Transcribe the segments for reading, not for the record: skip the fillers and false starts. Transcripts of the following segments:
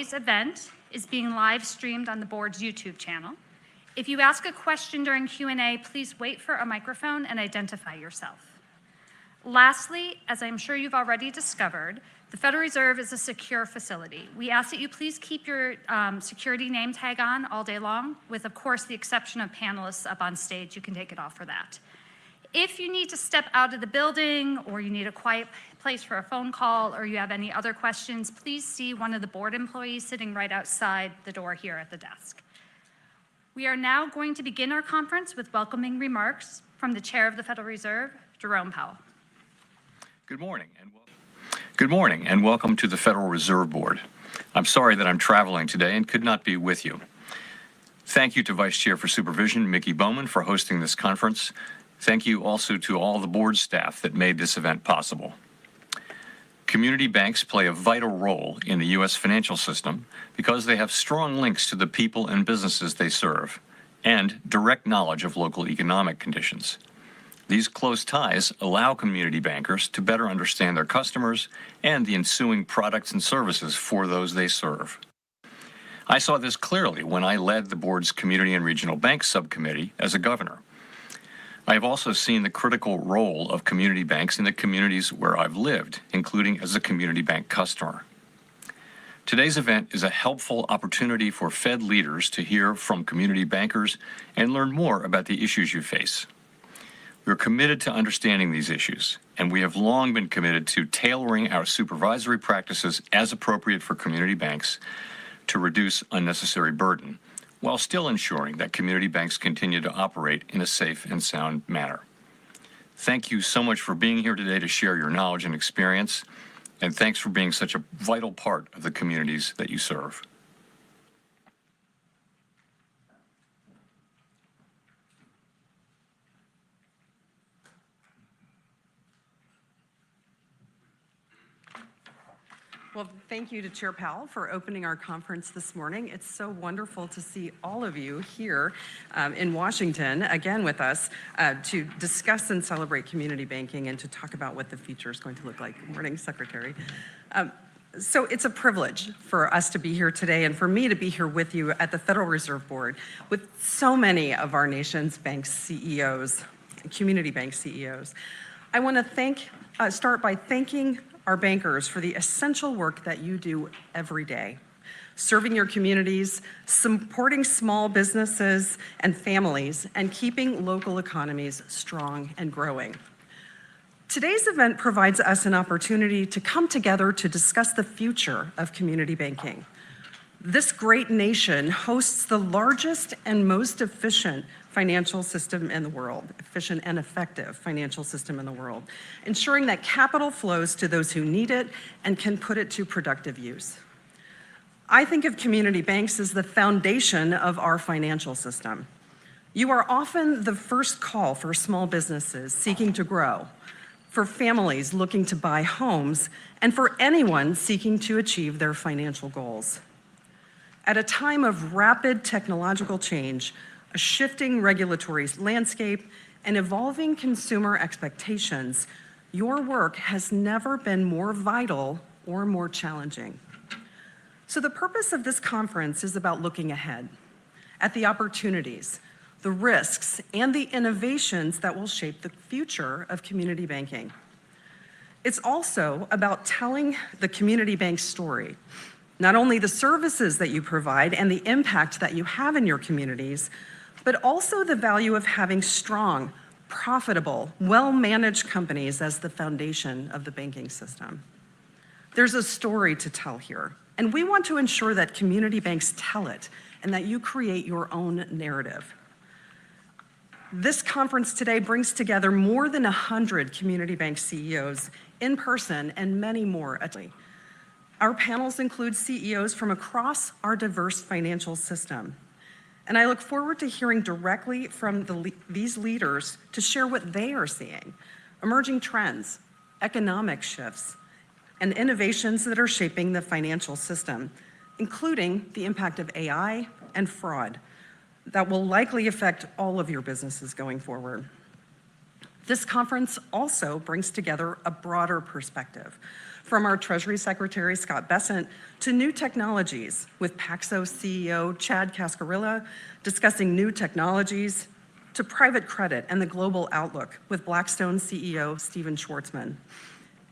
Today's event is being live streamed on the board's YouTube channel. If you ask a question during Q&A, please wait for a microphone and identify yourself. Lastly, as I'm sure you've already discovered, the Federal Reserve is a secure facility. We ask that you please keep your security name tag on all day long, with, of course, the exception of panelists up on stage. You can take it off for that. If you need to step out of the building, or you need a quiet place for a phone call, or you have any other questions, please see one of the board employees sitting right outside the door here at the desk. We are now going to begin our conference with welcoming remarks from the Chair of the Federal Reserve, Jerome Powell. Good morning and welcome to the Federal Reserve Board. I'm sorry that I'm traveling today and could not be with you. Thank you to Vice Chair for Supervision, Mickey Bowman, for hosting this conference. Thank you also to all the board staff that made this event possible. Community banks play a vital role in the U.S. financial system because they have strong links to the people and businesses they serve and direct knowledge of local economic conditions. These close ties allow community bankers to better understand their customers and the ensuing products and services for those they serve. I saw this clearly when I led the board's Community and Regional Banks Subcommittee as a governor. I have also seen the critical role of community banks in the communities where I've lived, including as a community bank customer. Today's event is a helpful opportunity for Fed leaders to hear from community bankers and learn more about the issues you face. We're committed to understanding these issues, and we have long been committed to tailoring our supervisory practices as appropriate for community banks to reduce unnecessary burden, while still ensuring that community banks continue to operate in a safe and sound manner. Thank you so much for being here today to share your knowledge and experience, and thanks for being such a vital part of the communities that you serve. Well, thank you to Chair Powell for opening our conference this morning. It's so wonderful to see all of you here in Washington, again with us, to discuss and celebrate community banking and to talk about what the future is going to look like. Good morning, Secretary. So it's a privilege for us to be here today and for me to be here with you at the Federal Reserve Board with so many of our nation's bank CEOs, community bank CEOs. I want to start by thanking our bankers for the essential work that you do every day, serving your communities, supporting small businesses and families, and keeping local economies strong and growing. Today's event provides us an opportunity to come together to discuss the future of community banking. This great nation hosts the largest and most efficient financial system in the world, efficient and effective financial system in the world, ensuring that capital flows to those who need it and can put it to productive use. I think of community banks as the foundation of our financial system. You are often the first call for small businesses seeking to grow, for families looking to buy homes, and for anyone seeking to achieve their financial goals. At a time of rapid technological change, a shifting regulatory landscape, and evolving consumer expectations, your work has never been more vital or more challenging. So the purpose of this conference is about looking ahead at the opportunities, the risks, and the innovations that will shape the future of community banking. It's also about telling the community bank story, not only the services that you provide and the impact that you have in your communities, but also the value of having strong, profitable, well-managed companies as the foundation of the banking system. There's a story to tell here, and we want to ensure that community banks tell it and that you create your own narrative. This conference today brings together more than 100 community bank CEOs in person and many more. Our panels include CEOs from across our diverse financial system. And I look forward to hearing directly from these leaders to share what they are seeing, emerging trends, economic shifts, and innovations that are shaping the financial system, including the impact of AI and fraud that will likely affect all of your businesses going forward. This conference also brings together a broader perspective, from our Treasury Secretary, Scott Bessent, to new technologies, with Paxos CEO Chad Cascarilla discussing new technologies, to private credit and the global outlook with Blackstone CEO Stephen Schwartzman.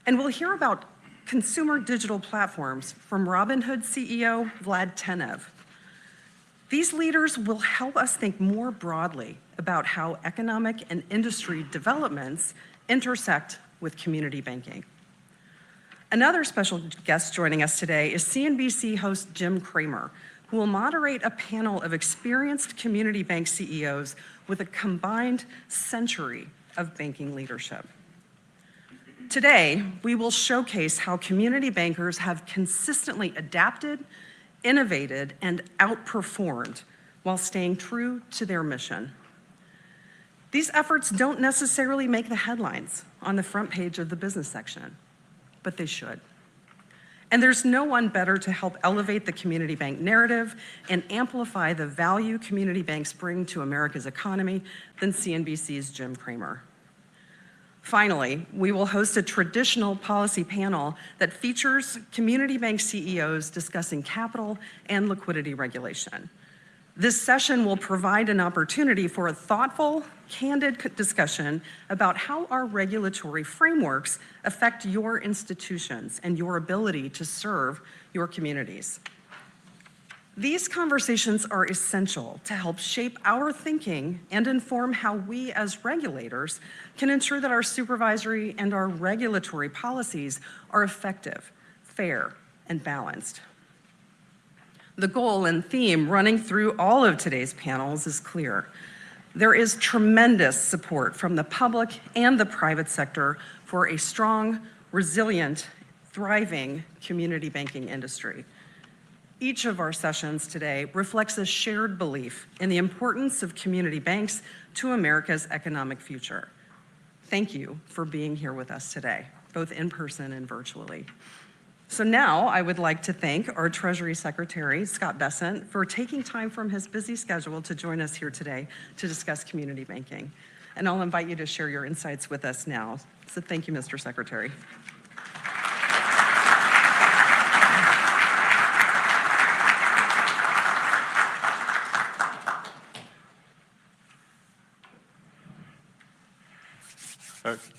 And we'll hear about consumer digital platforms from Robinhood CEO Vlad Tenev. These leaders will help us think more broadly about how economic and industry developments intersect with community banking. Another special guest joining us today is CNBC host Jim Cramer, who will moderate a panel of experienced community bank CEOs with a combined century of banking leadership. Today, we will showcase how community bankers have consistently adapted, innovated, and outperformed while staying true to their mission. These efforts don't necessarily make the headlines on the front page of the business section, but they should. And there's no one better to help elevate the community bank narrative and amplify the value community banks bring to America's economy than CNBC's Jim Cramer. Finally, we will host a traditional policy panel that features community bank CEOs discussing capital and liquidity regulation. This session will provide an opportunity for a thoughtful, candid discussion about how our regulatory frameworks affect your institutions and your ability to serve your communities. These conversations are essential to help shape our thinking and inform how we as regulators can ensure that our supervisory and our regulatory policies are effective, fair, and balanced. The goal and theme running through all of today's panels is clear. There is tremendous support from the public and the private sector for a strong, resilient, thriving community banking industry. Each of our sessions today reflects a shared belief in the importance of community banks to America's economic future. Thank you for being here with us today, both in person and virtually. So now I would like to thank our Treasury Secretary, Scott Bessent, for taking time from his busy schedule to join us here today to discuss community banking. And I'll invite you to share your insights with us now. So thank you, Mr. Secretary.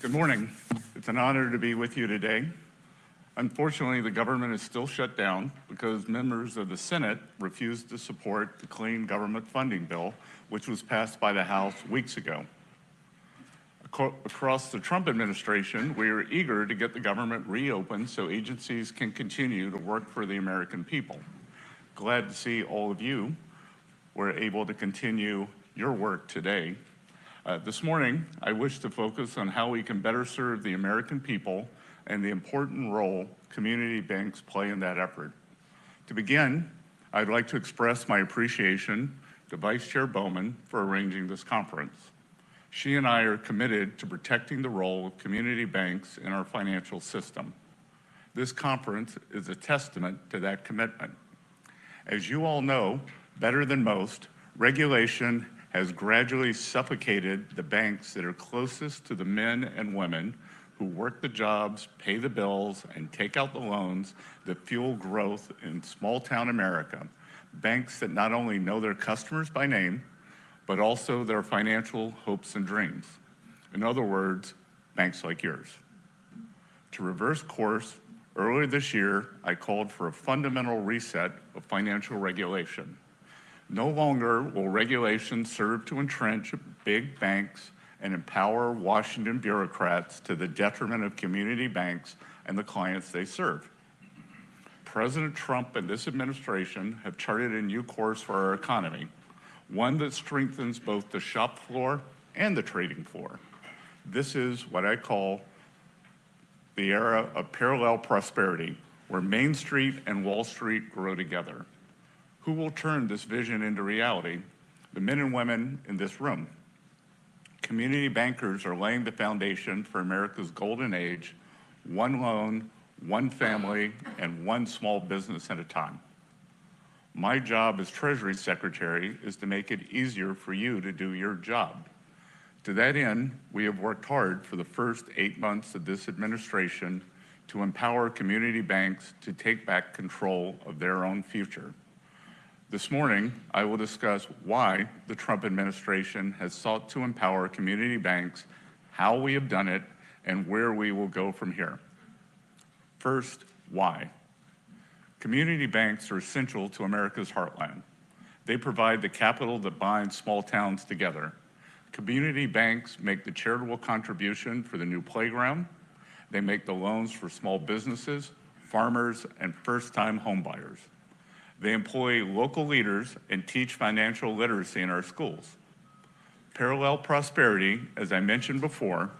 Good morning. It's an honor to be with you today. Unfortunately, the government is still shut down because members of the Senate refused to support the clean government funding bill, which was passed by the House weeks ago. Across the Trump administration, we are eager to get the government reopened so agencies can continue to work for the American people. Glad to see all of you were able to continue your work today. This morning, I wish to focus on how we can better serve the American people and the important role community banks play in that effort. To begin, I'd like to express my appreciation to Vice Chair Bowman for arranging this conference. She and I are committed to protecting the role of community banks in our financial system. This conference is a testament to that commitment. As you all know, better than most, regulation has gradually suffocated the banks that are closest to the men and women who work the jobs, pay the bills, and take out the loans that fuel growth in small-town America. Banks that not only know their customers by name, but also their financial hopes and dreams. In other words, banks like yours. To reverse course, earlier this year, I called for a fundamental reset of financial regulation. No longer will regulation serve to entrench big banks and empower Washington bureaucrats to the detriment of community banks and the clients they serve. President Trump and this administration have charted a new course for our economy, one that strengthens both the shop floor and the trading floor. This is what I call the era of parallel prosperity, where Main Street and Wall Street grow together. Who will turn this vision into reality? The men and women in this room. Community bankers are laying the foundation for America's golden age, one loan, one family, and one small business at a time. My job as Treasury Secretary is to make it easier for you to do your job. To that end, we have worked hard for the first 8 months of this administration to empower community banks to take back control of their own future. This morning, I will discuss why the Trump administration has sought to empower community banks, how we have done it, and where we will go from here. First, why? Community banks are essential to America's heartland. They provide the capital that binds small towns together. Community banks make the charitable contribution for the new playground. They make the loans for small businesses, farmers, and first-time homebuyers. They employ local leaders and teach financial literacy in our schools. Parallel prosperity, as I mentioned before,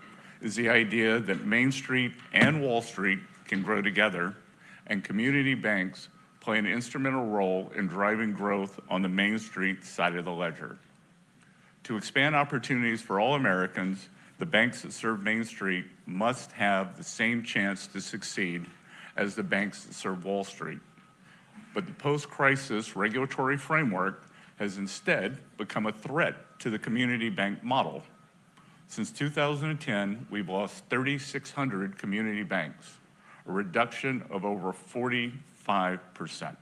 is the idea that Main Street and Wall Street can grow together, and community banks play an instrumental role in driving growth on the Main Street side of the ledger. To expand opportunities for all Americans, the banks that serve Main Street must have the same chance to succeed as the banks that serve Wall Street. But the post-crisis regulatory framework has instead become a threat to the community bank model. Since 2010, we've lost 3,600 community banks, a reduction of over 45%.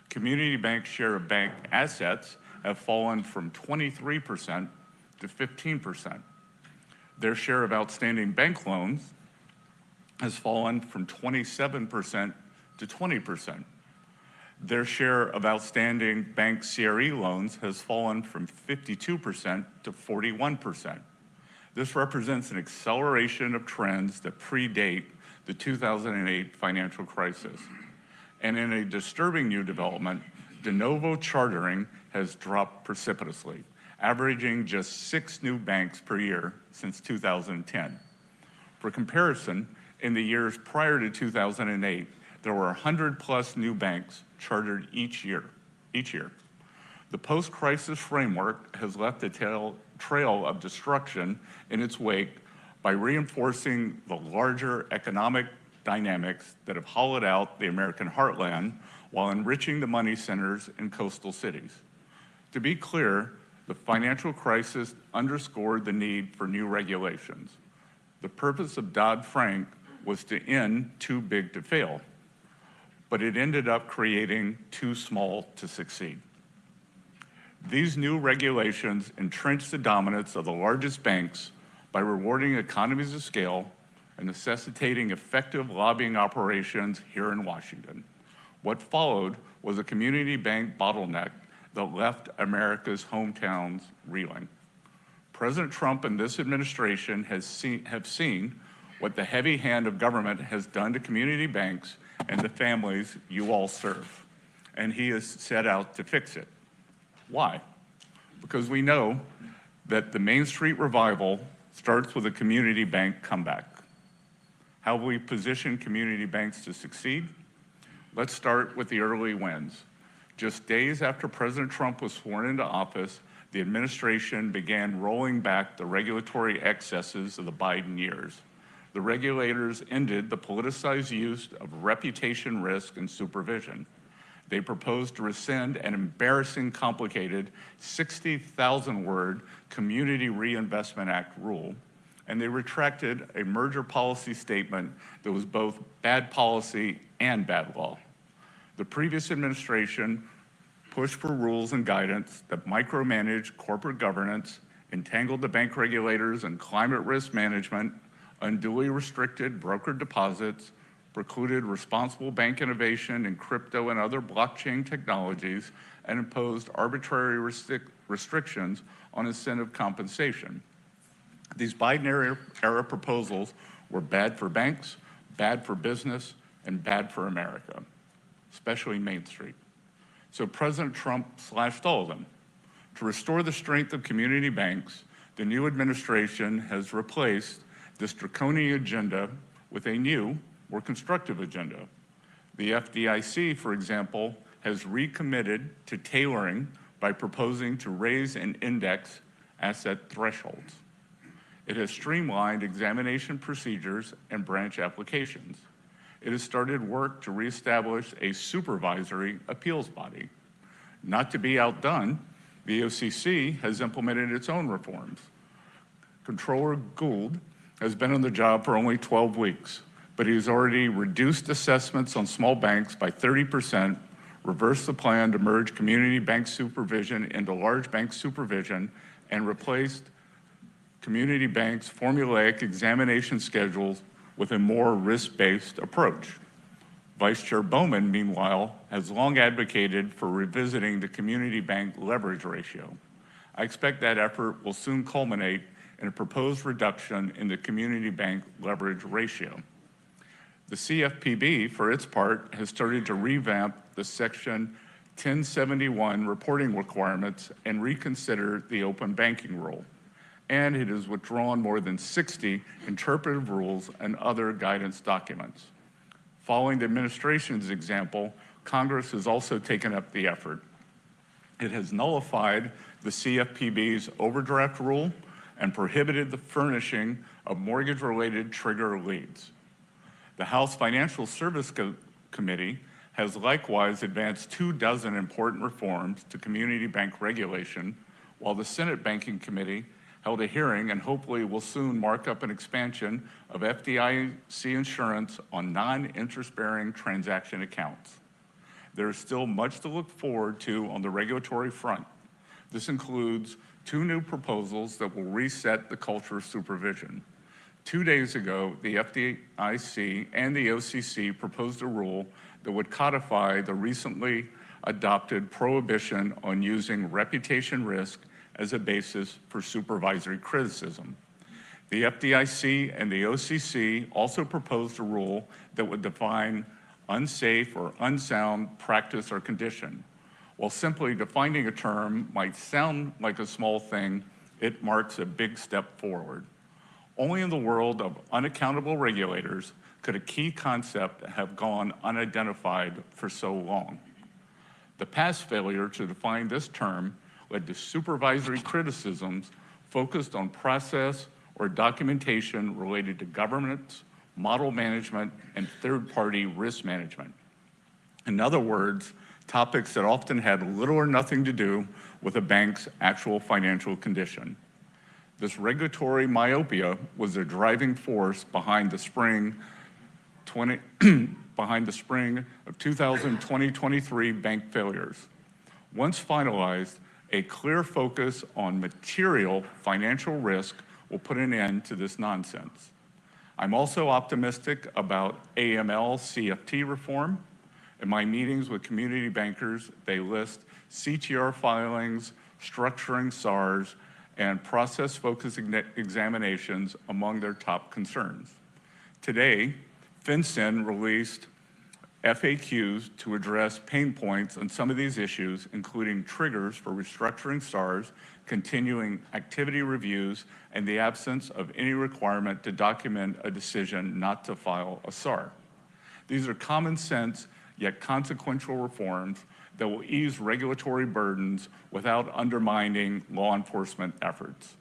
Community bank share of bank assets have fallen from 23% to 15%. Their share of outstanding bank loans has fallen from 27% to 20%. Their share of outstanding bank CRE loans has fallen from 52% to 41%. This represents an acceleration of trends that predate the 2008 financial crisis. And in a disturbing new development, de novo chartering has dropped precipitously, averaging just 6 new banks per year since 2010. For comparison, in the years prior to 2008, there were 100+ new banks chartered each year. The post-crisis framework has left a trail of destruction in its wake by reinforcing the larger economic dynamics that have hollowed out the American heartland while enriching the money centers in coastal cities. To be clear, the financial crisis underscored the need for new regulations. The purpose of Dodd-Frank was to end too big to fail, but it ended up creating too small to succeed. These new regulations entrench the dominance of the largest banks by rewarding economies of scale and necessitating effective lobbying operations here in Washington. What followed was a community bank bottleneck that left America's hometowns reeling. President Trump and this administration have seen what the heavy hand of government has done to community banks and the families you all serve, and he has set out to fix it. Why? Because we know that the Main Street revival starts with a community bank comeback. How will we position community banks to succeed? Let's start with the early wins. Just days after President Trump was sworn into office, the administration began rolling back the regulatory excesses of the Biden years. The regulators ended the politicized use of reputation risk and supervision. They proposed to rescind an embarrassing, complicated 60,000-word Community Reinvestment Act rule, and they retracted a merger policy statement that was both bad policy and bad law. The previous administration pushed for rules and guidance that micromanaged corporate governance, entangled the bank regulators in climate risk management, unduly restricted brokered deposits, precluded responsible bank innovation in crypto and other blockchain technologies, and imposed arbitrary restrictions on incentive compensation. These Biden-era proposals were bad for banks, bad for business, and bad for America, especially Main Street. So President Trump slashed all of them. To restore the strength of community banks, the new administration has replaced this draconian agenda with a new, more constructive agenda. The FDIC, for example, has recommitted to tailoring by proposing to raise and index asset thresholds. It has streamlined examination procedures and branch applications. It has started work to reestablish a supervisory appeals body. Not to be outdone, the OCC has implemented its own reforms. Controller Gould has been on the job for only 12 weeks, but he's already reduced assessments on small banks by 30%, reversed the plan to merge community bank supervision into large bank supervision, and replaced community banks' formulaic examination schedules with a more risk-based approach. Vice Chair Bowman, meanwhile, has long advocated for revisiting the community bank leverage ratio. I expect that effort will soon culminate in a proposed reduction in the community bank leverage ratio. The CFPB, for its part, has started to revamp the Section 1071 reporting requirements and reconsider the open banking rule. And it has withdrawn more than 60 interpretive rules and other guidance documents. Following the administration's example, Congress has also taken up the effort. It has nullified the CFPB's overdraft rule and prohibited the furnishing of mortgage-related trigger leads. The House Financial Service Committee has likewise advanced 24 important reforms to community bank regulation, while the Senate Banking Committee held a hearing and hopefully will soon mark up an expansion of FDIC insurance on non-interest-bearing transaction accounts. There is still much to look forward to on the regulatory front. This includes 2 new proposals that will reset the culture of supervision. 2 days ago, the FDIC and the OCC proposed a rule that would codify the recently adopted prohibition on using reputation risk as a basis for supervisory criticism. The FDIC and the OCC also proposed a rule that would define unsafe or unsound practice or condition. While simply defining a term might sound like a small thing, it marks a big step forward. Only in the world of unaccountable regulators could a key concept have gone unidentified for so long. The past failure to define this term led to supervisory criticisms focused on process or documentation related to governance, model management, and third-party risk management. In other words, topics that often had little or nothing to do with a bank's actual financial condition. This regulatory myopia was the driving force behind the spring of 2023 bank failures. Once finalized, a clear focus on material financial risk will put an end to this nonsense. I'm also optimistic about AML CFT reform. In my meetings with community bankers, they list CTR filings, structuring SARs, and process-focused examinations among their top concerns. Today, FinCEN released FAQs to address pain points on some of these issues, including triggers for restructuring SARs, continuing activity reviews, and the absence of any requirement to document a decision not to file a SAR. These are common sense, yet consequential reforms that will ease regulatory burdens without undermining law enforcement efforts.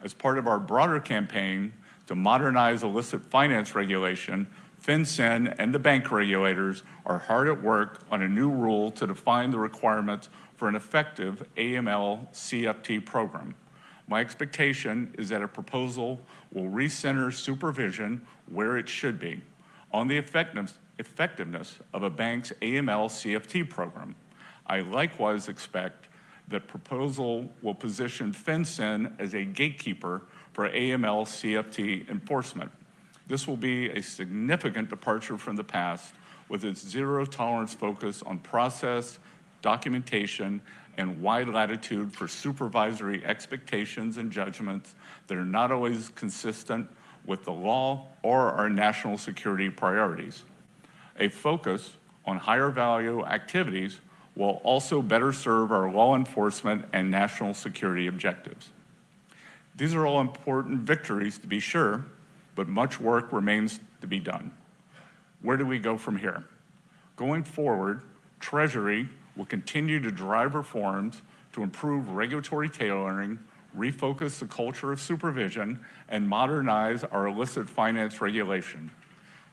As part of our broader campaign to modernize illicit finance regulation, FinCEN and the bank regulators are hard at work on a new rule to define the requirements for an effective AML CFT program. My expectation is that a proposal will recenter supervision where it should be, on the effectiveness of a bank's AML CFT program. I likewise expect that proposal will position FinCEN as a gatekeeper for AML CFT enforcement. This will be a significant departure from the past with its zero-tolerance focus on process, documentation, and wide latitude for supervisory expectations and judgments that are not always consistent with the law or our national security priorities. A focus on higher value activities will also better serve our law enforcement and national security objectives. These are all important victories, to be sure, but much work remains to be done. Where do we go from here? Going forward, Treasury will continue to drive reforms to improve regulatory tailoring, refocus the culture of supervision, and modernize our illicit finance regulation.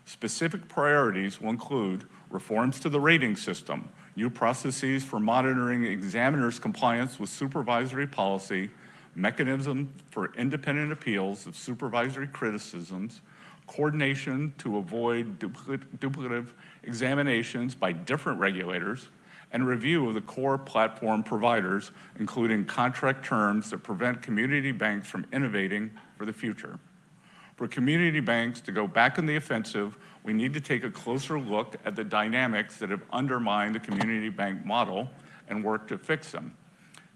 Specific priorities will include reforms to the rating system, new processes for monitoring examiners' compliance with supervisory policy, mechanism for independent appeals of supervisory criticisms, coordination to avoid duplicative examinations by different regulators, and review of the core platform providers, including contract terms that prevent community banks from innovating for the future. For community banks to go back in the offensive, we need to take a closer look at the dynamics that have undermined the community bank model and work to fix them.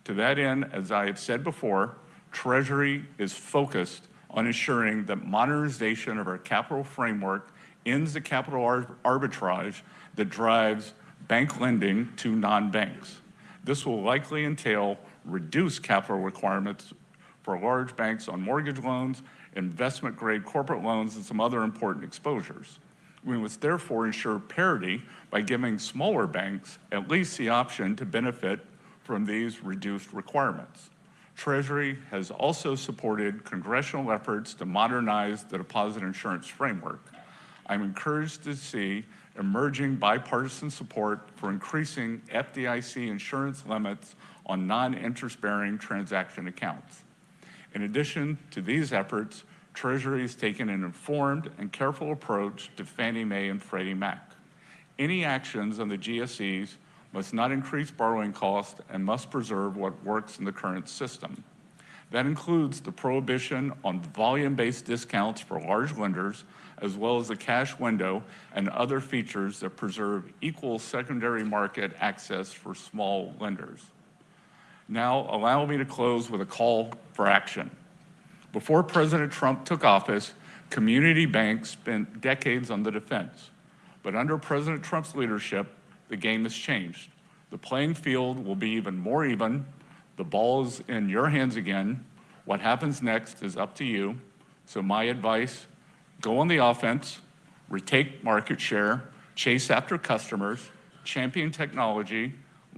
To that end, as I have said before, Treasury is focused on ensuring that modernization of our capital framework ends the capital arbitrage that drives bank lending to non-banks. This will likely entail reduced capital requirements for large banks on mortgage loans, investment-grade corporate loans, and some other important exposures. We must therefore ensure parity by giving smaller banks at least the option to benefit from these reduced requirements. Treasury has also supported congressional efforts to modernize the deposit insurance framework. I'm encouraged to see emerging bipartisan support for increasing FDIC insurance limits on non-interest-bearing transaction accounts. In addition to these efforts, Treasury has taken an informed and careful approach to Fannie Mae and Freddie Mac. Any actions on the GSEs must not increase borrowing costs and must preserve what works in the current system. That includes the prohibition on volume-based discounts for large lenders, as well as the cash window and other features that preserve equal secondary market access for small lenders. Now, allow me to close with a call for action. Before President Trump took office, community banks spent decades on the defense. But under President Trump's leadership, the game has changed. The playing field will be even more even. The ball is in your hands again. What happens next is up to you. So my advice, go on the offense, retake market share, chase after customers, champion technology,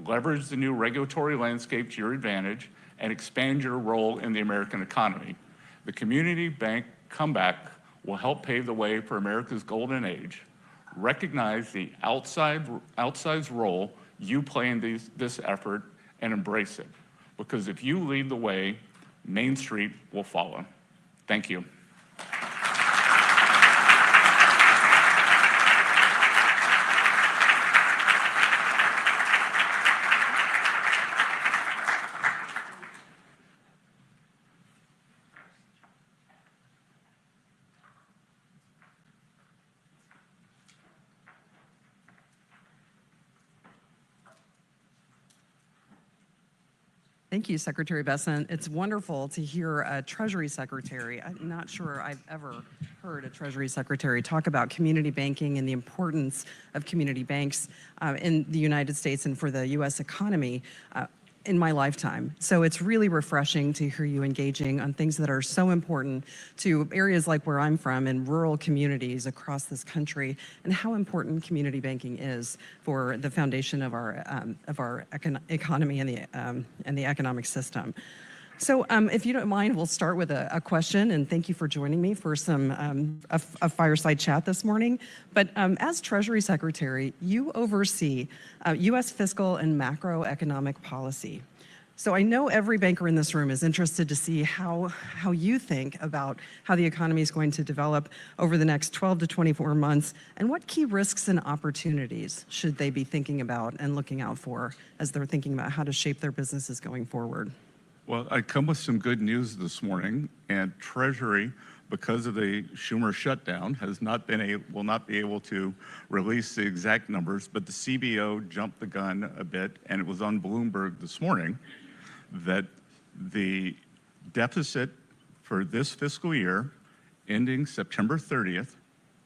leverage the new regulatory landscape to your advantage, and expand your role in the American economy. The community bank comeback will help pave the way for America's golden age. Recognize the outsized role you play in this effort and embrace it. Because if you lead the way, Main Street will follow. Thank you. Thank you, Secretary Besant. It's wonderful to hear a Treasury Secretary. I'm not sure I've ever heard a Treasury Secretary talk about community banking and the importance of community banks in the United States and for the U.S. economy in my lifetime. So it's really refreshing to hear you engaging on things that are so important to areas like where I'm from and rural communities across this country, and how important community banking is for the foundation of our economy and the economic system. So if you don't mind, we'll start with a question, and thank you for joining me for a fireside chat this morning. But as Treasury Secretary, you oversee U.S. fiscal and macroeconomic policy. So I know every banker in this room is interested to see how you think about how the economy is going to develop over the next 12 to 24 months, and what key risks and opportunities should they be thinking about and looking out for as they're thinking about how to shape their businesses going forward. Well, I come with some good news this morning, and Treasury, because of the Schumer shutdown, will not be able to release the exact numbers, but the CBO jumped the gun a bit, and it was on Bloomberg this morning that the deficit for this fiscal year, ending September 30th,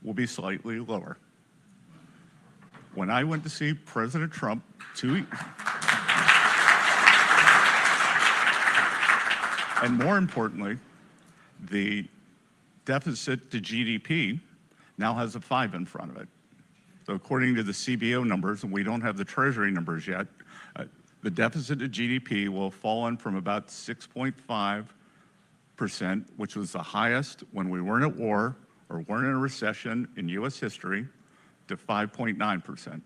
will be slightly lower. When I went to see President Trump and more importantly, the deficit to GDP now has a 5 in front of it. So according to the CBO numbers, and we don't have the Treasury numbers yet, the deficit to GDP will have fallen from about 6.5%, which was the highest when we weren't at war or weren't in a recession in U.S. history, to 5.9%.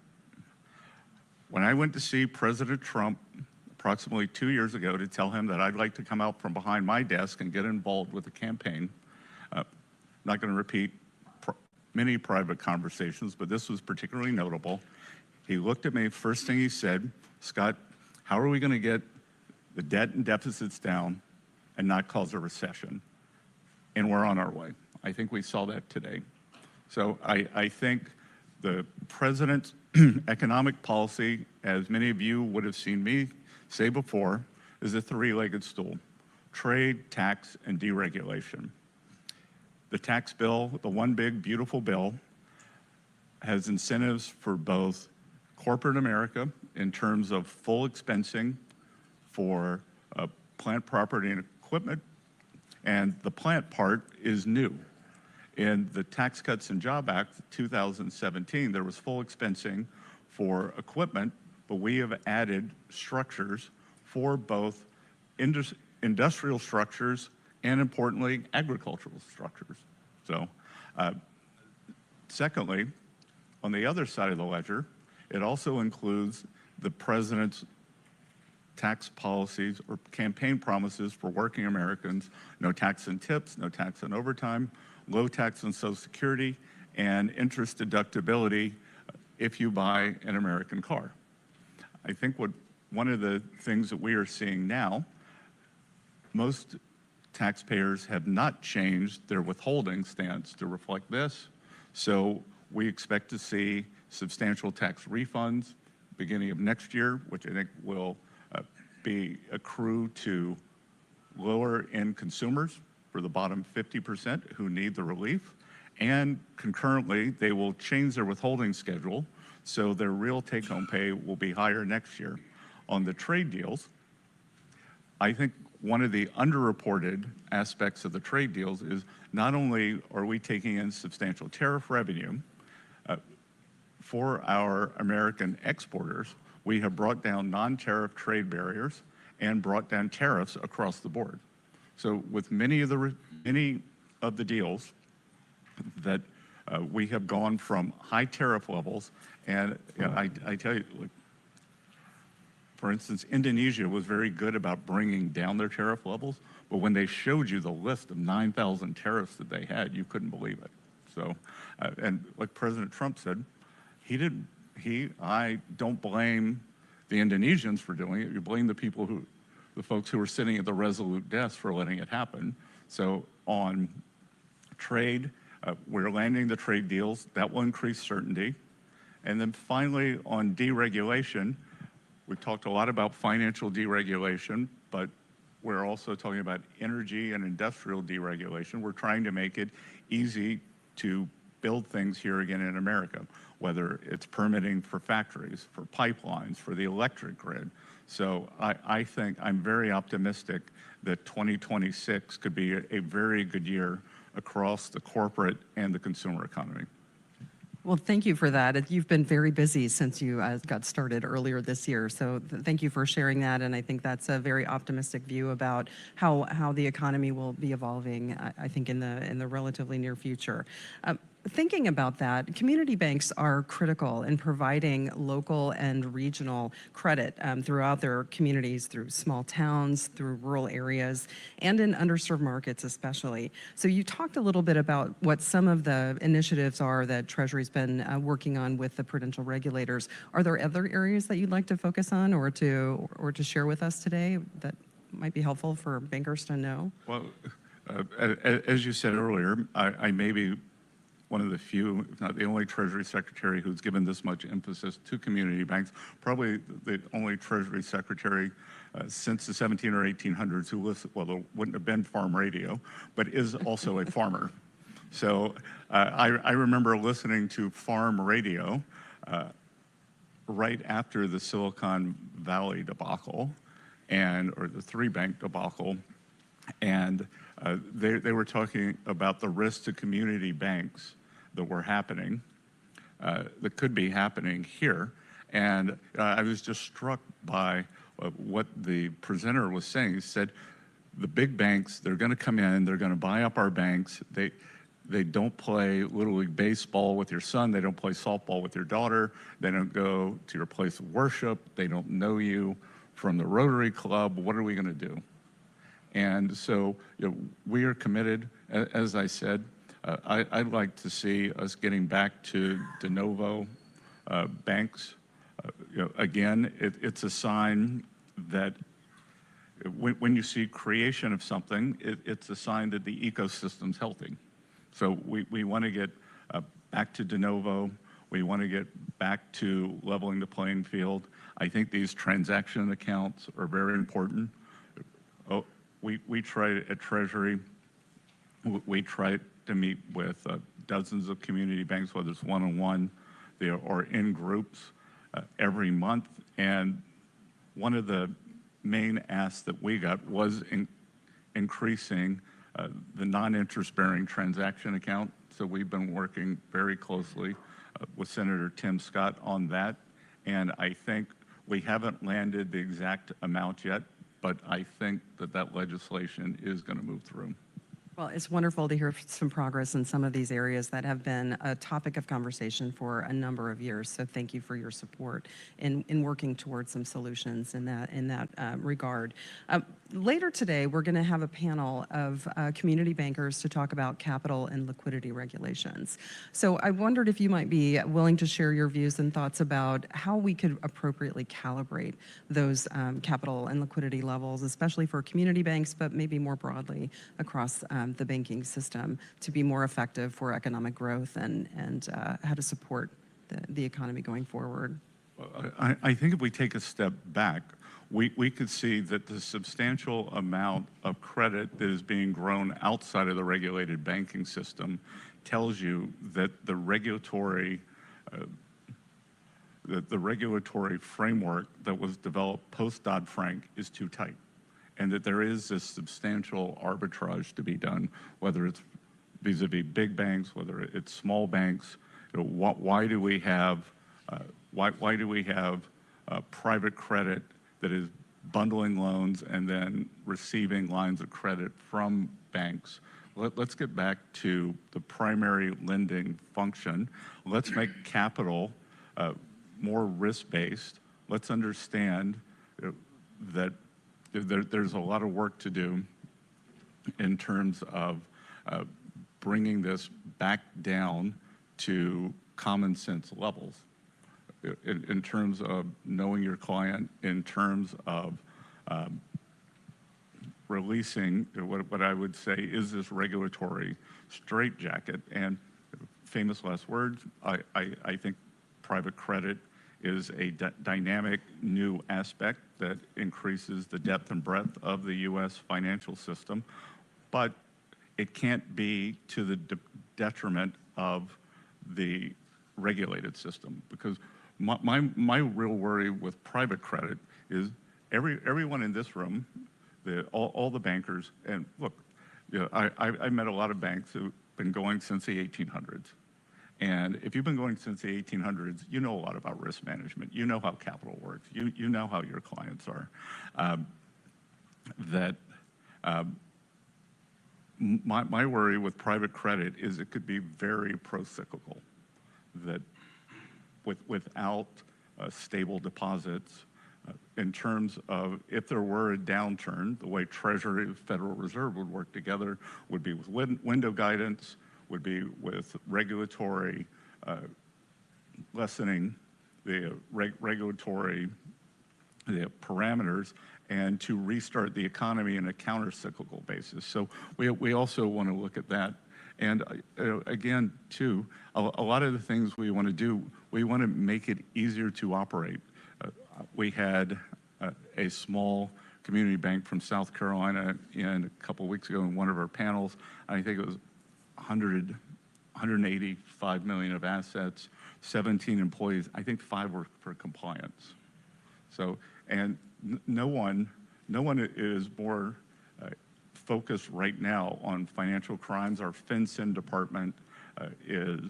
When I went to see President Trump approximately 2 years ago to tell him that I'd like to come out from behind my desk and get involved with the campaign. Not going to repeat many private conversations, but this was particularly notable. He looked at me, first thing he said, Scott, how are we going to get the debt and deficits down and not cause a recession? And we're on our way. I think we saw that today. So I think the president's economic policy, as many of you would have seen me say before, is a three-legged stool: trade, tax, and deregulation. The tax bill, the one big beautiful bill, has incentives for both corporate America in terms of full expensing for plant property and equipment, and the plant part is new. In the Tax Cuts and Jobs Act 2017, there was full expensing for equipment, but we have added structures for both industrial structures and, importantly, agricultural structures. So, secondly, on the other side of the ledger, it also includes the president's tax policies or campaign promises for working Americans: no tax on tips, no tax on overtime, low tax on Social Security, and interest deductibility if you buy an American car. I think one of the things that we are seeing now, most taxpayers have not changed their withholding stance to reflect this. So we expect to see substantial tax refunds beginning of next year, which I think will be accrue to lower end consumers for the bottom 50% who need the relief. And concurrently, they will change their withholding schedule, so their real take-home pay will be higher next year. On the trade deals, I think one of the underreported aspects of the trade deals is not only are we taking in substantial tariff revenue for our American exporters, we have brought down non-tariff trade barriers and brought down tariffs across the board. So with many of the deals that we have gone from high tariff levels, and I tell you, like, for instance, Indonesia was very good about bringing down their tariff levels, but when they showed you the list of 9,000 tariffs that they had, you couldn't believe it. So, and like President Trump said, I don't blame the Indonesians for doing it. You blame the folks who were sitting at the Resolute desk for letting it happen. So on trade, we're landing the trade deals. That will increase certainty. And then finally, on deregulation, we've talked a lot about financial deregulation, but we're also talking about energy and industrial deregulation. We're trying to make it easy to build things here again in America, whether it's permitting for factories, for pipelines, for the electric grid. So I think I'm very optimistic that 2026 could be a very good year across the corporate and the consumer economy. Well, thank you for that. You've been very busy since you got started earlier this year. So thank you for sharing that. And I think that's a very optimistic view about how the economy will be evolving, I think, in the relatively near future. Thinking about that, community banks are critical in providing local and regional credit throughout their communities, through small towns, through rural areas, and in underserved markets especially. So you talked a little bit about what some of the initiatives are that Treasury's been working on with the prudential regulators. Are there other areas that you'd like to focus on or to share with us today that might be helpful for bankers to know? Well, as you said earlier, I may be one of the few, if not the only Treasury Secretary who's given this much emphasis to community banks, probably the only Treasury Secretary since the 17 or 1800s who lives, well, there wouldn't have been farm radio, but is also a farmer. So I remember listening to farm radio right after the Silicon Valley debacle or the three-bank debacle, and they were talking about the risk to community banks that were happening, that could be happening here. And I was just struck by what the presenter was saying. He said, the big banks, they're going to come in, they're going to buy up our banks. They don't play Little League Baseball with your son. They don't play softball with your daughter. They don't go to your place of worship. They don't know you from the Rotary Club, what are we going to do? And so we are committed, as I said, I'd like to see us getting back to de novo banks. Again, it's a sign that when you see creation of something, it's a sign that the ecosystem's healthy. So we want to get back to de novo. We want to get back to leveling the playing field. I think these transaction accounts are very important. We try at Treasury, we try to meet with dozens of community banks, whether it's one-on-one or in groups every month. And one of the main asks that we got was increasing the non-interest-bearing transaction account. So we've been working very closely with Senator Tim Scott on that. And I think we haven't landed the exact amount yet, but I think that legislation is going to move through. Well, it's wonderful to hear some progress in some of these areas that have been a topic of conversation for a number of years. So thank you for your support in working towards some solutions in that regard. Later today, we're going to have a panel of community bankers to talk about capital and liquidity regulations. So I wondered if you might be willing to share your views and thoughts about how we could appropriately calibrate those capital and liquidity levels, especially for community banks, but maybe more broadly across the banking system to be more effective for economic growth and how to support the economy going forward. I think if we take a step back, we could see that the substantial amount of credit that is being grown outside of the regulated banking system tells you that the regulatory framework that was developed post-Dodd-Frank is too tight, and that there is this substantial arbitrage to be done, whether it's vis-a-vis big banks, whether it's small banks. Why do we have private credit that is bundling loans and then receiving lines of credit from banks? Let's get back to the primary lending function. Let's make capital more risk-based. Let's understand that there's a lot of work to do in terms of bringing this back down to common sense levels. In terms of knowing your client, in terms of releasing what I would say is this regulatory straitjacket. And famous last words, I think private credit is a dynamic new aspect that increases the depth and breadth of the U.S. financial system, but it can't be to the detriment of the regulated system, because my real worry with private credit is everyone in this room, all the bankers, and look, I met a lot of banks who've been going since the 1800s. And if you've been going since the 1800s, you know a lot about risk management. You know how capital works. You know how your clients are. My worry with private credit is it could be very pro-cyclical, that without stable deposits, in terms of if there were a downturn, the way Treasury and Federal Reserve would work together would be with window guidance, would be with regulatory lessening the regulatory parameters, and to restart the economy in a counter-cyclical basis. So we also want to look at that. And again, too, a lot of the things we want to do, we want to make it easier to operate. We had a small community bank from South Carolina a couple weeks ago in one of our panels. I think it was 185 million of assets, 17 employees. I think 5 were for compliance. So, and no one is more focused right now on financial crimes. Our FinCEN department is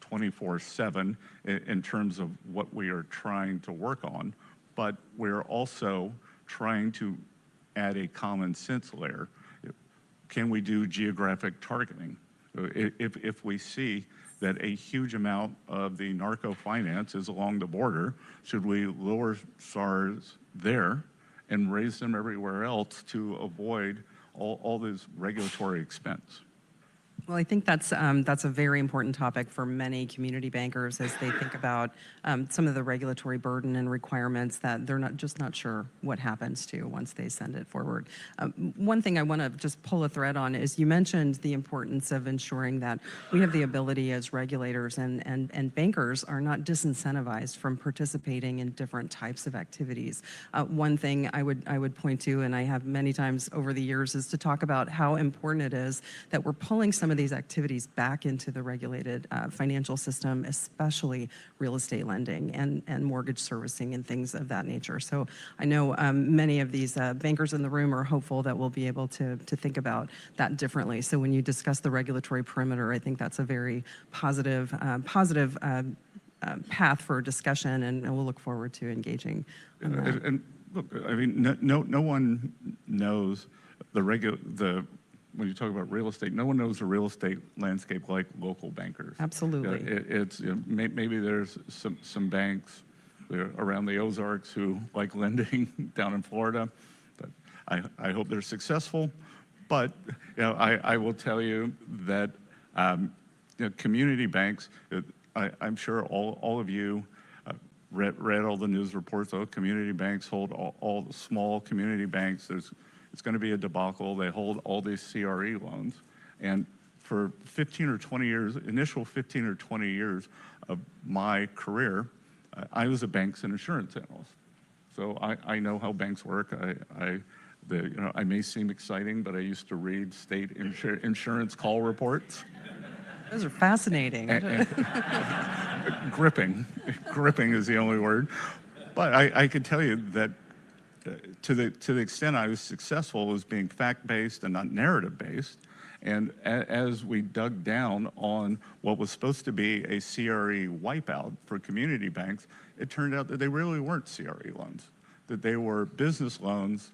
24/7 in terms of what we are trying to work on, but we're also trying to add a common sense layer. Can we do geographic targeting? If we see that a huge amount of the narco finance is along the border. Should we lower SARs there and raise them everywhere else to avoid all this regulatory expense? Well, I think that's a very important topic for many community bankers as they think about some of the regulatory burden and requirements that they're not sure what happens to once they send it forward. One thing I want to just pull a thread on is you mentioned the importance of ensuring that we have the ability as regulators and bankers are not disincentivized from participating in different types of activities. One thing I would point to, and I have many times over the years, is to talk about how important it is that we're pulling some of these activities back into the regulated financial system, especially real estate lending and mortgage servicing and things of that nature. So I know many of these bankers in the room are hopeful that we'll be able to think about that differently. So when you discuss the regulatory perimeter, I think that's a very positive path for discussion, and we'll look forward to engaging on that. And look, I mean, no one knows when you talk about real estate, no one knows the real estate landscape like local bankers. Absolutely. Maybe there's some banks around the Ozarks who like lending down in Florida, but I hope they're successful. But I will tell you that community banks, I'm sure all of you read all the news reports. Oh, community banks hold all the small community banks. It's going to be a debacle. They hold all these CRE loans. And for 15 or 20 years, initial 15 or 20 years of my career, I was a banks and insurance analyst. So I know how banks work. I may seem exciting, but I used to read state insurance call reports. Those are fascinating. Gripping is the only word. But I can tell you that to the extent I was successful was being fact-based and not narrative-based. And as we dug down on what was supposed to be a CRE wipeout for community banks, it turned out that they really weren't CRE loans, that they were business loans.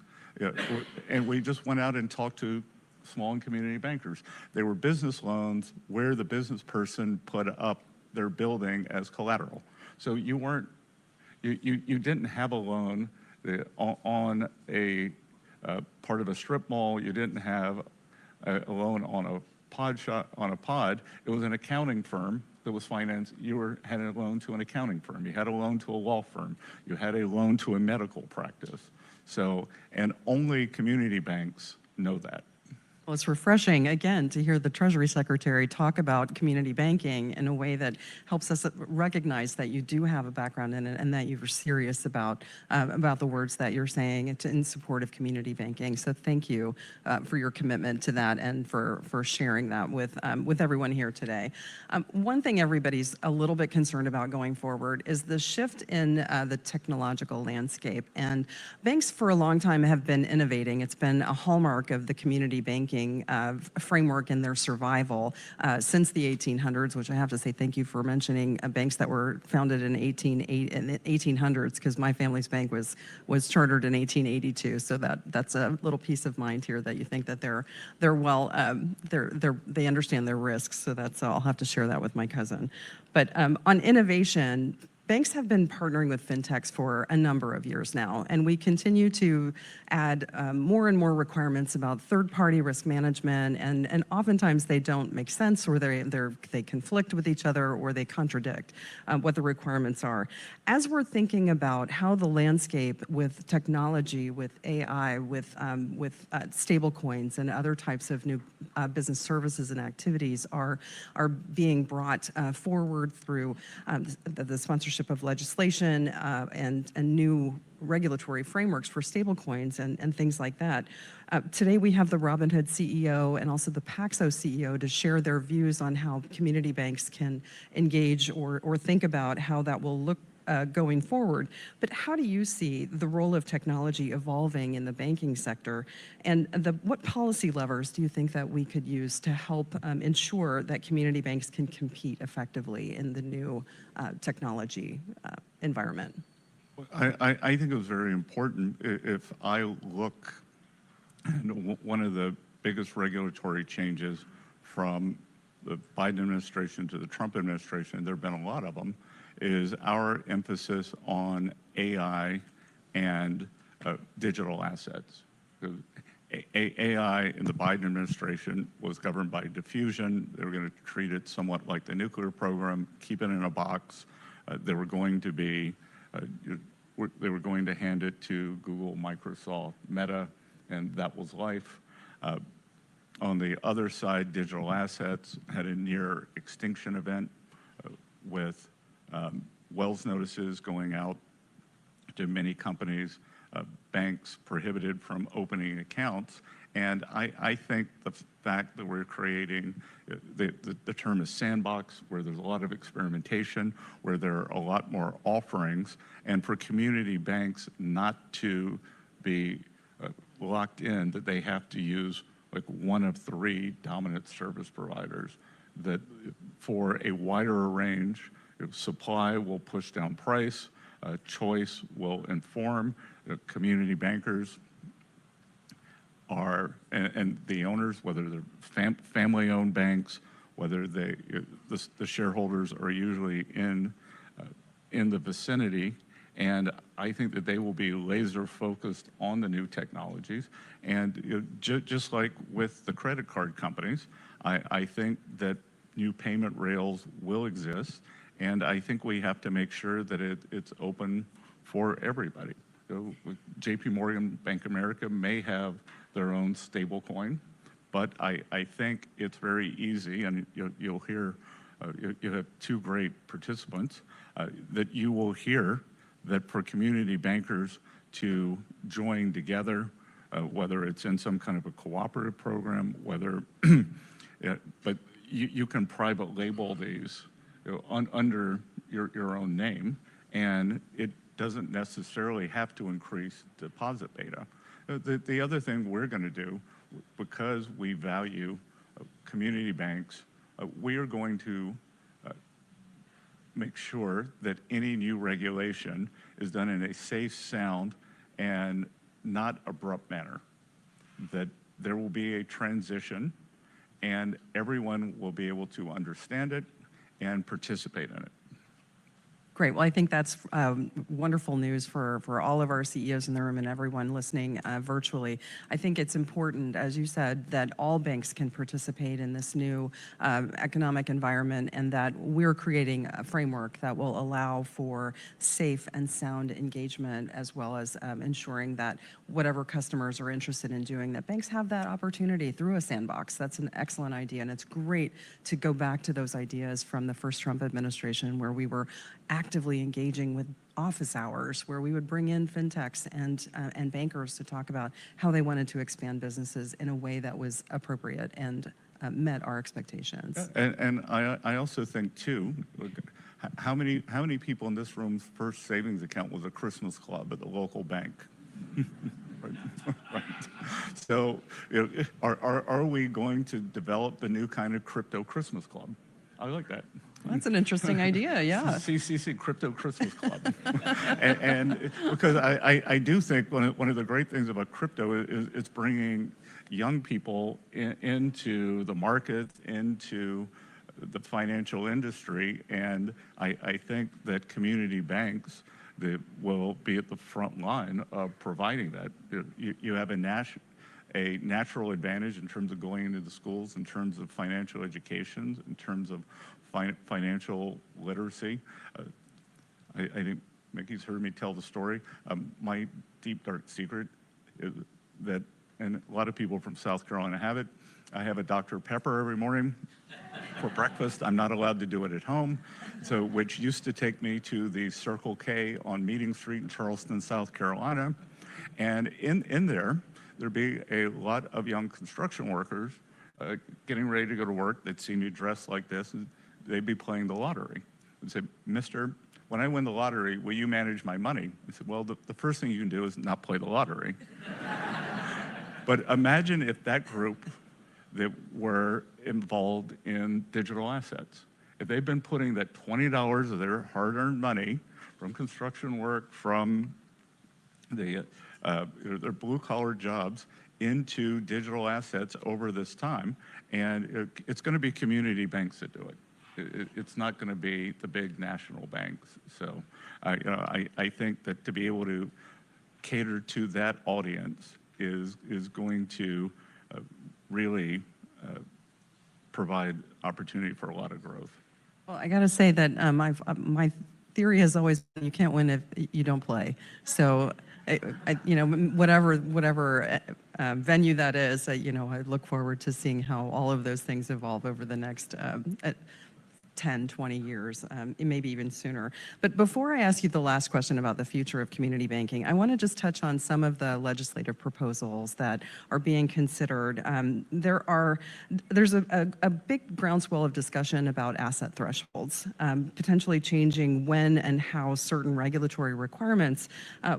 And we just went out and talked to small and community bankers. They were business loans where the business person put up their building as collateral. So you didn't have a loan on a part of a strip mall. You didn't have a loan on a pod. It was an accounting firm that was financed. You had a loan to an accounting firm. You had a loan to a law firm. You had a loan to a medical practice. So, and only community banks know that. Well, it's refreshing, again, to hear the Treasury Secretary talk about community banking in a way that helps us recognize that you do have a background in it and that you're serious about the words that you're saying in support of community banking. So thank you for your commitment to that and for sharing that with everyone here today. One thing everybody's a little bit concerned about going forward is the shift in the technological landscape. And banks for a long time have been innovating. It's been a hallmark of the community banking framework and their survival since the 1800s, which I have to say thank you for mentioning banks that were founded in the 1800s, because my family's bank was chartered in 1882. So that's a little peace of mind here that you think that they understand their risks. So I'll have to share that with my cousin. But on innovation, banks have been partnering with fintechs for a number of years now, and we continue to add more and more requirements about third-party risk management, and oftentimes they don't make sense, or they conflict with each other, or they contradict what the requirements are. As we're thinking about how the landscape with technology, with AI, with stable coins and other types of new business services and activities are being brought forward through the sponsorship of legislation and new regulatory frameworks for stablecoins and things like that. Today we have the Robinhood CEO and also the Paxos CEO to share their views on how community banks can engage or think about how that will look going forward. But how do you see the role of technology evolving in the banking sector? And what policy levers do you think that we could use to help ensure that community banks can compete effectively in the new technology environment? I think it was very important. If I look, one of the biggest regulatory changes from the Biden administration to the Trump administration, there have been a lot of them, is our emphasis on AI and digital assets. AI in the Biden administration was governed by diffusion. They were going to treat it somewhat like the nuclear program, keep it in a box. They were going to hand it to Google, Microsoft, Meta, and that was life. On the other side, digital assets had a near extinction event with Wells notices going out to many companies, banks prohibited from opening accounts. And I think the fact that we're creating, the term is sandbox, where there's a lot of experimentation, where there are a lot more offerings, and for community banks not to be locked in that they have to use like one of 3 dominant service providers, that for a wider range, supply will push down price, choice will inform. Community bankers are, and the owners, whether they're family-owned banks, whether the shareholders are usually in the vicinity, and I think that they will be laser focused on the new technologies. And just like with the credit card companies, I think that new payment rails will exist, and I think we have to make sure that it's open for everybody. JP Morgan, Bank of America may have their own stable coin, but I think it's very easy, and you'll hear, you have 2 great participants, that you will hear that for community bankers to join together, whether it's in some kind of a cooperative program, whether, but you can private label these under your own name, and it doesn't necessarily have to increase deposit beta. The other thing we're going to do, because we value community banks, we are going to make sure that any new regulation is done in a safe, sound, and not abrupt manner. That there will be a transition, and everyone will be able to understand it and participate in it. Great. Well, I think that's wonderful news for all of our CEOs in the room and everyone listening virtually. I think it's important, as you said, that all banks can participate in this new economic environment, and that we're creating a framework that will allow for safe and sound engagement, as well as ensuring that whatever customers are interested in doing, that banks have that opportunity through a sandbox. That's an excellent idea, and it's great to go back to those ideas from the first Trump administration, where we were actively engaging with office hours, where we would bring in fintechs and bankers to talk about how they wanted to expand businesses in a way that was appropriate and met our expectations. And I also think too, how many people in this room's first savings account was a Christmas club at the local bank? Right. So are we going to develop the new kind of crypto Christmas club? I like that. That's an interesting idea, yeah. CCC, Crypto Christmas Club. and because I do think one of the great things about crypto is it's bringing young people into the market, into the financial industry, and I think that community banks that will be at the front line of providing that. You have a natural advantage in terms of going into the schools, in terms of financial education, in terms of financial literacy. I think Mickey's heard me tell the story. My deep, dark secret is that, and a lot of people from South Carolina have it, I have a Dr. Pepper every morning for breakfast. I'm not allowed to do it at home, so which used to take me to the Circle K on Meeting Street in Charleston, South Carolina. And in there'd be a lot of young construction workers getting ready to go to work. They'd see me dressed like this, and they'd be playing the lottery. They'd say, "Mister, when I win the lottery, will you manage my money?" I said, "Well, the first thing you can do is not play the lottery." But imagine if that group that were involved in digital assets, if they've been putting that $20 of their hard-earned money from construction work, from their blue-collar jobs into digital assets over this time, and it's going to be community banks that do it. It's not going to be the big national banks. So, I think that to be able to cater to that audience is going to really provide opportunity for a lot of growth. Well, I got to say that my theory has always been you can't win if you don't play. So, whatever venue that is, I look forward to seeing how all of those things evolve over the next 10, 20 years, maybe even sooner. But before I ask you the last question about the future of community banking, I want to just touch on some of the legislative proposals that are being considered. There's a big groundswell of discussion about asset thresholds, potentially changing when and how certain regulatory requirements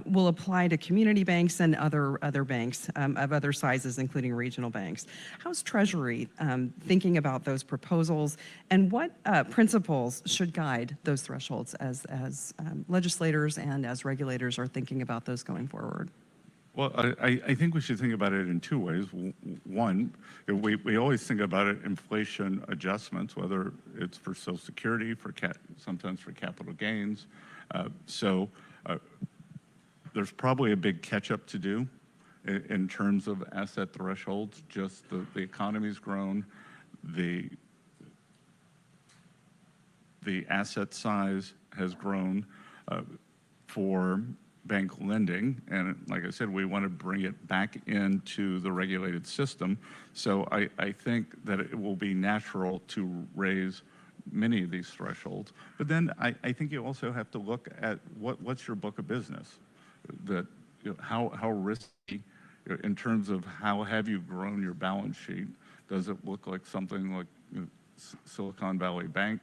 will apply to community banks and other banks of other sizes, including regional banks. How's Treasury thinking about those proposals, and what principles should guide those thresholds as legislators and as regulators are thinking about those going forward? Well, I think we should think about it in two ways. One, we always think about it inflation adjustments, whether it's for Social Security, sometimes for capital gains. There's probably a big catch-up to do in terms of asset thresholds. Just the economy's grown, the asset size has grown for bank lending, and like I said, we want to bring it back into the regulated system. So I think that it will be natural to raise many of these thresholds. But then I think you also have to look at what's your book of business, that how risky in terms of how have you grown your balance sheet. Does it look like something like Silicon Valley Bank,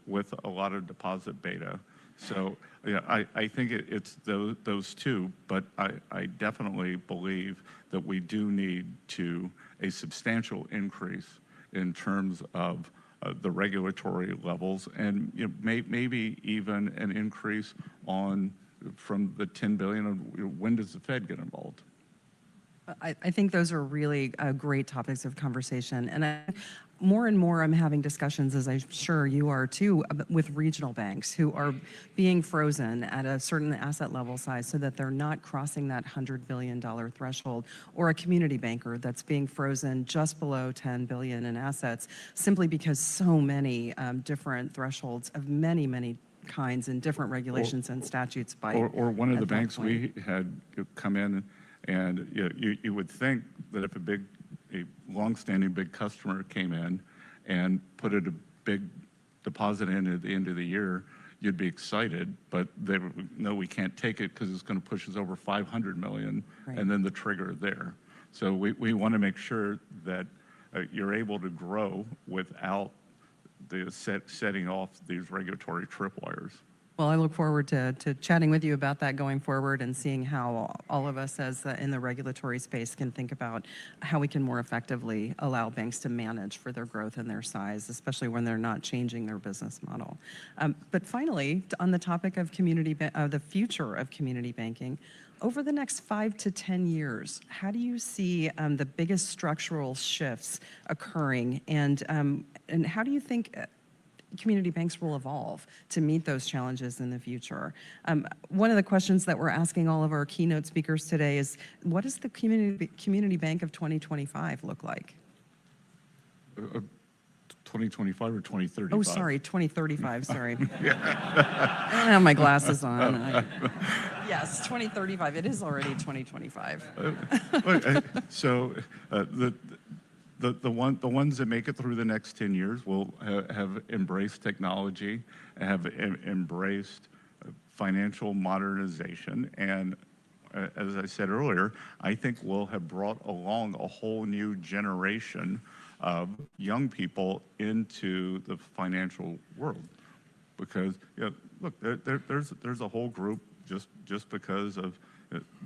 with a lot of deposit beta? So I think it's those two, but I definitely believe that we do need a substantial increase in terms of the regulatory levels, and maybe even an increase from the 10 billion. When does the Fed get involved? I think those are really great topics of conversation. And more and more I'm having discussions, as I'm sure you are too, with regional banks who are being frozen at a certain asset level size so that they're not crossing that $100 billion threshold, or a community banker that's being frozen just below 10 billion in assets, simply because so many different thresholds of many kinds and different regulations and statutes bite. Or one of the banks point. we had come in, and you would think that if a long-standing big customer came in and put a big deposit in at the end of the year, you'd be excited, but they would, no, we can't take it because it's going to push us over 500 million, Right. And then the trigger there. So we want to make sure that you're able to grow without setting off these regulatory tripwires. Well, I look forward to chatting with you about that going forward and seeing how all of us as in the regulatory space can think about how we can more effectively allow banks to manage for their growth and their size, especially when they're not changing their business model. But finally, on the topic of the future of community banking, over the next 5 to 10 years, how do you see the biggest structural shifts occurring, and how do you think community banks will evolve to meet those challenges in the future? One of the questions that we're asking all of our keynote speakers today is, what does the community bank of 2025 look like? 2025 or 2035? Oh, sorry, 2035, sorry. I don't have my glasses on. Yes, 2035, it is already 2025. So the ones that make it through the next 10 years will have embraced technology, have embraced financial modernization, and as I said earlier, I think we'll have brought along a whole new generation of young people into the financial world. Because look, there's a whole group just because of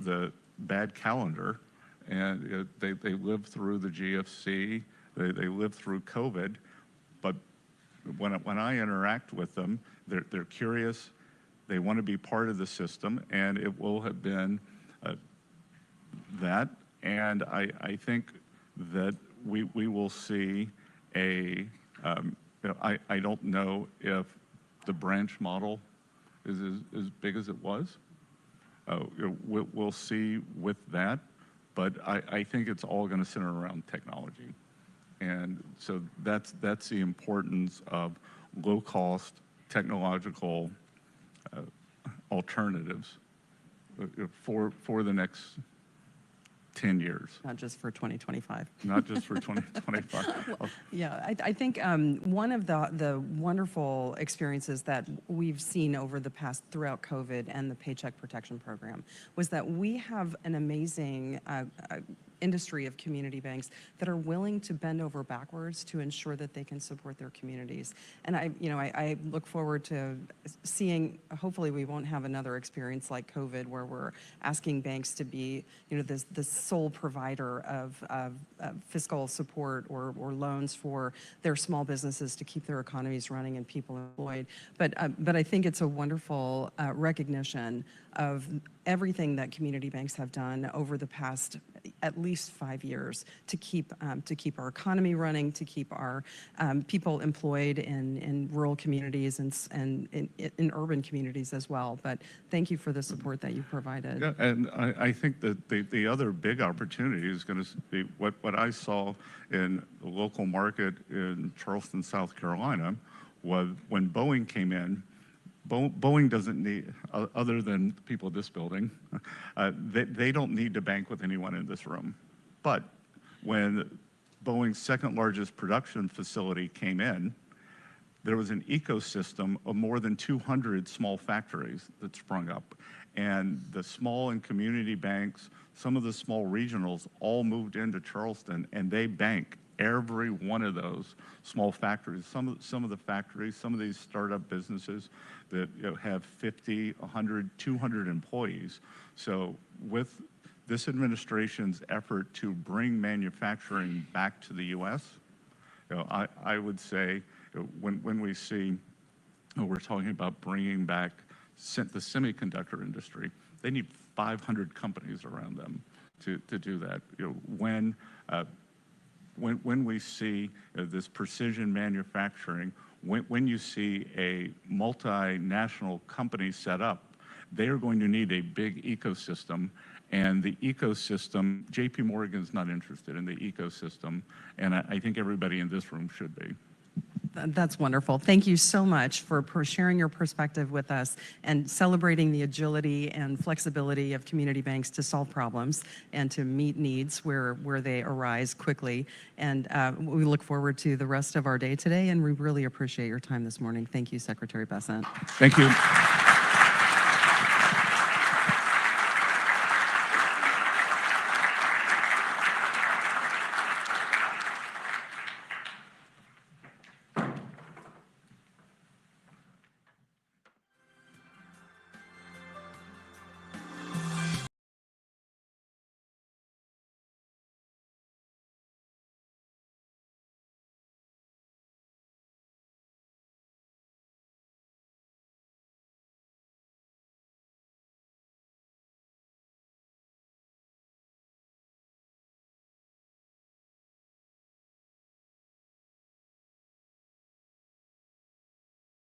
the bad calendar. And they lived through the GFC, they lived through COVID, but when I interact with them, they're curious, they want to be part of the system, and it will have been that And I think that we will see I don't know if the branch model is as big as it was. We'll see with that, but I think it's all going to center around technology. And so that's the importance of low-cost technological alternatives for the next 10 years. Not just for 2025. Not just for 2025. Yeah, I think one of the wonderful experiences that we've seen over the past throughout COVID and the Paycheck Protection Program was that we have an amazing industry of community banks that are willing to bend over backwards to ensure that they can support their communities. And I look forward to seeing, hopefully we won't have another experience like COVID where we're asking banks to be, the sole provider of fiscal support or loans for their small businesses to keep their economies running and people employed. But I think it's a wonderful recognition of everything that community banks have done over the past at least 5 years to keep our economy running, to keep our people employed in rural communities and in urban communities as well. But thank you for the support that you provided. Yeah, and I think that the other big opportunity is going to be what I saw in the local market in Charleston, South Carolina, was when Boeing came in. Boeing doesn't need, other than people in this building, they don't need to bank with anyone in this room. But when Boeing's second largest production facility came in, there was an ecosystem of more than 200 small factories that sprung up. And the small and community banks, some of the small regionals all moved into Charleston, and they bank every one of those small factories. Some of the factories, some of these startup businesses that have 50, 100, 200 employees. So with this administration's effort to bring manufacturing back to the U.S., I would say when we see, we're talking about bringing back the semiconductor industry, they need 500 companies around them to do that. When we see this precision manufacturing, when you see a multinational company set up, they are going to need a big ecosystem. And the ecosystem, JP Morgan's not interested in the ecosystem, and I think everybody in this room should be. That's wonderful. Thank you so much for sharing your perspective with us and celebrating the agility and flexibility of community banks to solve problems and to meet needs where they arise quickly. And we look forward to the rest of our day today, and we really appreciate your time this morning. Thank you, Secretary Bessent. Thank you.